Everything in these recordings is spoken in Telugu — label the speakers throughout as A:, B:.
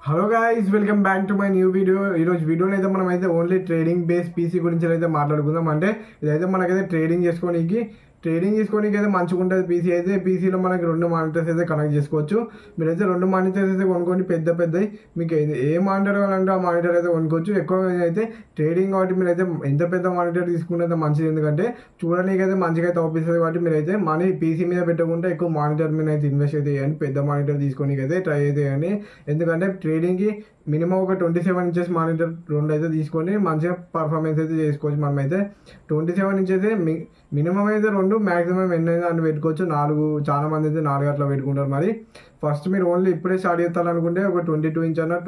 A: Hello guys, welcome back to my new video. ఈరోజు వీడియోలో అయితే మనం అయితే ఓన్లీ ట్రేడింగ్ బేస్ పీసీ గురించి అయితే మాట్లాడుకుందాం. అంటే ఇదైతే మనకైతే ట్రేడింగ్ చేసుకోనికి అయితే మంచిగా ఉంటుంది. పీసీ అయితే పీసీలో మనకి 2 మానిటర్స్ అయితే కనెక్ట్ చేసుకోవచ్చు. మీరైతే 2 మానిటర్స్ అయితే కొనుక్కోండి, పెద్దవి. మీకు ఏ మానిటర్ కావాలంటే ఆ మానిటర్ అయితే కొనుక్కోవచ్చు. ఎక్కువ అయితే ట్రేడింగ్ కాబట్టి మీరైతే ఎంత పెద్ద మానిటర్ తీసుకుంటే మంచిది, ఎందుకంటే చూడడానికి అయితే మంచిగా అయితే అవుపిస్తుంది. కాబట్టి మీరైతే మనీ పీసీ మీద పెట్టకుండా ఎక్కువ మానిటర్ మీద అయితే ఇన్వెస్ట్ అయితే చేయండి. పెద్ద మానిటర్ తీసుకోనికి అయితే ట్రై అయితే చేయండి. ఎందుకంటే ట్రేడింగ్కి మినిమం ఒక 27 ఇంచెస్ మానిటర్ 2 అయితే తీసుకొని మంచిగా పర్ఫార్మెన్స్ అయితే చేసుకోవచ్చు. మనమైతే 27 ఇంచెస్ మినిమం అయితే 2, మ్యాక్సిమం ఎన్నైనా అని పెట్టుకోవచ్చు. 4 చాలా మంది అయితే 4 అట్లా పెట్టుకుంటారు. మరి ఫస్ట్ మీరు ఓన్లీ ఇప్పుడే స్టార్ట్ చేస్తారనుకుంటే ఒక 22 ఇంచ్ అన్న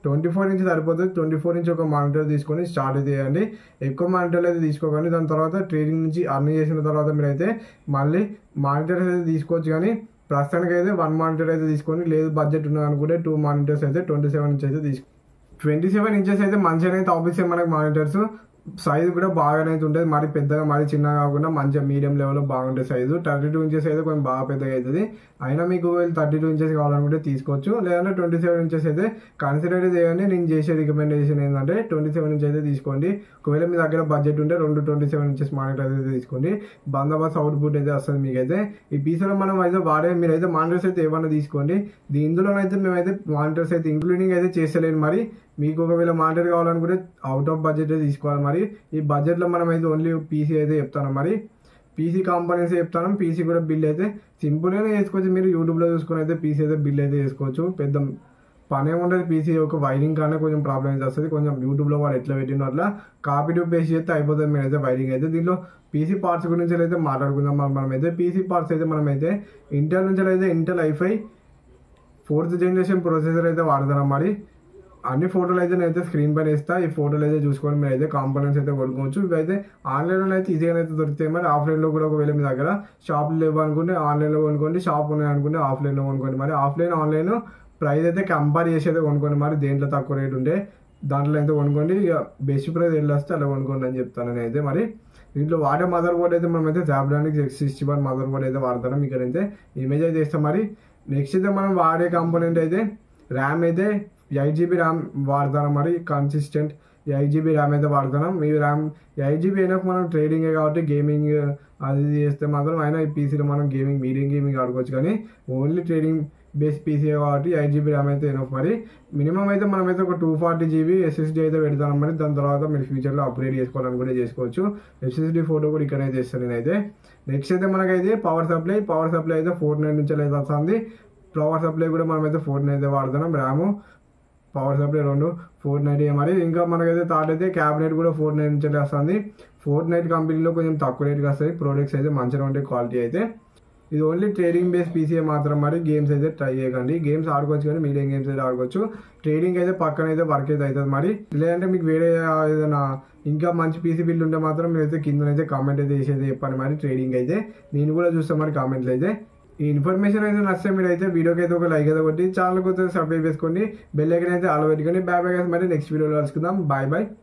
A: 24 ఇంచ్ సరిపోతుంది. 24 ఇంచ్ ఒక మానిటర్ తీసుకొని స్టార్ట్ అయితే చేయండి. ఎక్కువ మానిటర్లు అయితే తీసుకోకండి. దాని తర్వాత ట్రేడింగ్ నుంచి అర్న్ చేసిన తర్వాత మీరైతే మళ్ళీ మానిటర్స్ అయితే తీసుకోవచ్చు. కానీ ప్రస్తుతానికి అయితే 1 మానిటర్ అయితే తీసుకొని, లేదు బడ్జెట్ ఉన్నది అనుకుంటే 2 మానిటర్స్ అయితే 27 ఇంచెస్ అయితే 27 ఇంచెస్ అయితే మంచిగా అయితే ఆఫీస్ మనకి మానిటర్స్ సైజు కూడా బాగానే అయితే ఉంటుంది. మరి పెద్దగా మరి చిన్నగా కాకుండా మంచిగా మీడియం లెవెల్లో బాగుంటుంది సైజు. 32 ఇంచెస్ అయితే కొంచెం బాగా పెద్దగా అవుతుంది. అయినా మీకు 32 ఇంచెస్ కావాలనుకుంటే తీసుకోవచ్చు, లేదంటే 27 ఇంచెస్ అయితే కన్సిడర్ చేయండి. నేను చేసే రికమెండేషన్ ఏంటంటే 27 ఇంచెస్ అయితే తీసుకోండి. ఒకవేళ మీ దగ్గర బడ్జెట్ ఉంటే 2 27 ఇంచెస్ మానిటర్ అయితే తీసుకోండి. బందోబస్తు అవుట్పుట్ అయితే వస్తుంది మీకైతే. ఈ పీసీలో మనం అయితే మీరైతే మానిటర్స్ అయితే ఏమన్నా తీసుకోండి. ఇందులోనైతే మేమైతే మానిటర్స్ అయితే ఇంక్లూడింగ్ అయితే చేస్తలేను. మరి మీకు ఒకవేళ మానిటర్ కావాలనుకుంటే అవుట్ ఆఫ్ బడ్జెట్ తీసుకోవాలి. మరి ఈ బడ్జెట్లో మనం అయితే ఓన్లీ పీసీ అయితే చెప్తాను. మరి పీసీ కాంపోనెంట్స్ చెప్తాను. పీసీ కూడా బిల్ అయితే సింపుల్గానే చేసుకోవచ్చు. మీరు యూట్యూబ్లో చూసుకొని అయితే పీసీ అయితే బిల్ అయితే చేసుకోవచ్చు. పెద్ద పని ఏముంటుంది. పీసీ ఒక వైరింగ్ కానీ కొంచెం ప్రాబ్లం అయితే వస్తుంది. కొంచెం యూట్యూబ్లో వాళ్ళు ఎట్లా పెట్టినో అట్లా కాపీ టు పేస్ట్ చేస్తే అయిపోతుంది. మీరైతే వైరింగ్ అయితే దీంట్లో పీసీ పార్ట్స్ గురించి అయితే మాట్లాడుకుందాం. మనమైతే పీసీ పార్ట్స్ అయితే మనమైతే ఇంటెల్ నుంచి అయితే Intel i5 4th generation processor అయితే వాడతాం. మరి అన్ని ఫోటోలు అయితే నేనైతే స్క్రీన్ పైన ఇస్తా. ఈ ఫోటోలు అయితే చూసుకొని మీరు అయితే కాంపోనెంట్స్ అయితే కొనుక్కోవచ్చు. ఇవైతే ఆన్లైన్లో అయితే ఈజీగా అయితే దొరుకుతాయి. మరి ఆఫ్లైన్లో కూడా ఒకవేళ మీ దగ్గర షాపులు లేవు అనుకుంటే ఆన్లైన్లో కొనుక్కోండి, షాప్ ఉన్నాయి అనుకుంటే ఆఫ్లైన్లో కొనుక్కోండి. మరి ఆన్లైన్ ప్రైస్ అయితే కంపేర్ చేసి అయితే కొనుక్కోండి. మరి దేంట్లో తక్కువ రేట్ ఉంటే దాంట్లో అయితే కొనుక్కోండి. ఇక బెస్ట్ ప్రైస్ వెళ్ళొస్తే అలా కొనుక్కోండి అని చెప్తాను నేనైతే. మరి దీంట్లో వాడే మదర్ బోర్డ్ అయితే మనమైతే Snapdragon 661 మదర్ బోర్డ్ అయితే వాడతాం. ఇక్కడ అయితే ఇమేజ్ అయితే ఇస్తాం. మరి నెక్స్ట్ అయితే మనం వాడే కాంపోనెంట్ అయితే ర్యామ్ అయితే 8GB ర్యామ్ వాడతాం. మరి కన్సిస్టెంట్ 8GB ర్యామ్ అయితే వాడుతున్నాం. మీ ర్యామ్ 8GB అయినా మనం ట్రేడింగే కాబట్టి గేమింగ్ అది చేస్తే మాత్రం అయినా ఈ పీసీలో మనం మీడియం గేమింగ్ ఆడుకోవచ్చు. కానీ ఓన్లీ ట్రేడింగ్ బేస్ పీసీ కాబట్టి 8GB ర్యామ్ అయితే ఎనఫ్. మరి మినిమం అయితే మనమైతే ఒక 240GB SSD అయితే పెడతాం. మరి దాని తర్వాత మీరు ఫ్యూచర్లో అప్గ్రేడ్ చేసుకోవాలని కూడా చేసుకోవచ్చు. SSD ఫోటో కూడా ఇక్కడైతే ఇస్తాను నేనైతే. నెక్స్ట్ అయితే మనకైతే పవర్ సప్లై అయితే 490 నుంచి అయితే వస్తుంది. పవర్ సప్లై కూడా మనమైతే 490 అయితే వాడుతున్నాం. RAM power supply 2 490. మరి ఇంకా మనకైతే థర్డ్ అయితే క్యాబినెట్ కూడా 490 నుంచి వస్తుంది. 490 కంపెనీలో కొంచెం తక్కువ రేట్కి వస్తాయి. ప్రోడక్ట్స్ అయితే మంచిగా ఉంటాయి క్వాలిటీ అయితే. ఇది ఓన్లీ ట్రేడింగ్ బేస్ పీసీ మాత్రం. మరి గేమ్స్ అయితే ట్రై చేయకండి. గేమ్స్ ఆడుకోవచ్చు కానీ మీడియం గేమ్స్ అయితే ఆడుకోవచ్చు. ట్రేడింగ్ అయితే పక్కన అయితే వర్క్ అయితే అవుతుంది. మరి లేదంటే మీకు వేరే ఏదైనా ఇంకా మంచి పీసీ బిల్డ్ ఉంటే మాత్రం మీరైతే కిందనైతే కామెంట్ అయితే చేసేది చెప్పండి. మరి ట్రేడింగ్ అయితే నేను కూడా చూస్తాను. మరి కామెంట్లు అయితే ఈ ఇన్ఫర్మేషన్ అయితే నచ్చితే మీరు అయితే వీడియోకి అయితే ఒక లైక్ అయితే కొట్టి ఛానల్ కొత్త సబ్స్క్రైబ్ చేసుకోండి. బెల్ ఐకాన్ అయితే ఆల్ పెట్టుకొని బాయ్. మరి నెక్స్ట్ వీడియోలో కలుసుకుందాం. బాయ్.